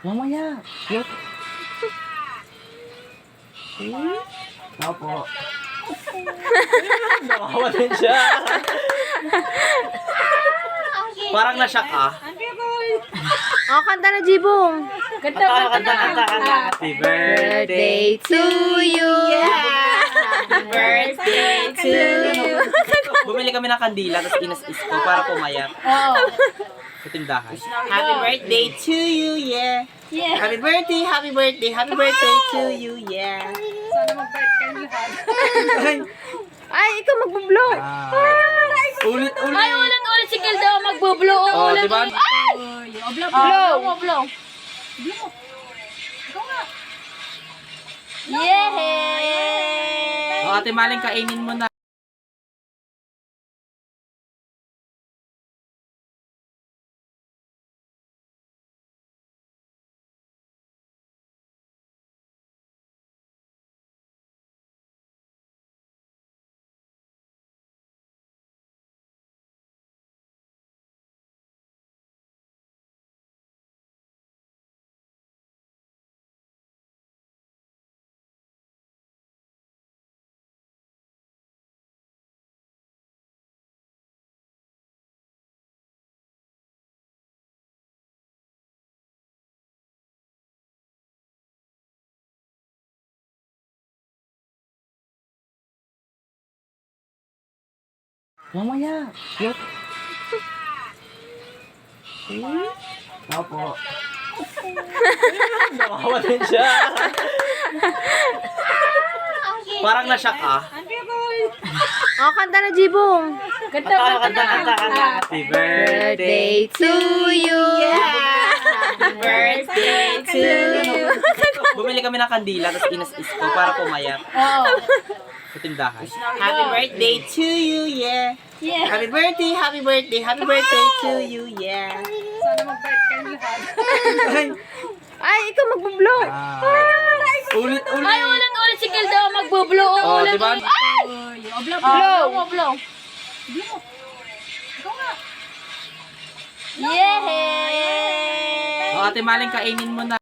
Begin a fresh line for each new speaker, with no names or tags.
Mamaya. Yuk. Opo. Nakawa din siya. Parang na-shock ah.
Oh, kanta na, Jibong.
Kanta. Happy
Birthday to you. Happy birthday to you.
Bumili kami ng kandila, tapos inas-is ko para pumayat.
Oo.
Sa tindahan. Happy birthday to you, yeah.
Yeah.
Happy birthday to you, yeah.
Sana mag-bite kayo lahat.
Ay, ikaw magbo-blow.
Ulit.
Ay, ulit si Kel daw magbo-blow.
Oh,
Ulit.
diba?
Blow. Blow. Yay!
Oh, Ate Maling, kainin mo na. Mamaya. Yuk. Opo. Nakawa din siya. Parang na-shock ah.
Oh, kanta na, Jibong.
Kanta. Happy
Birthday to you. Happy birthday to you.
Bumili kami ng kandila, tapos inas-is ko para pumayat.
Oo.
Sa tindahan. Happy birthday to you, yeah.
Yeah.
Happy birthday to you, yeah.
Sana mag-bite kayo lahat.
Ay, ikaw magbo-blow.
Ulit.
Ay, ulit si Kel daw magbo-blow.
Oh,
Ulit.
diba?
Blow. Blow. Yay!
Oh, Ate Maling, kainin mo na.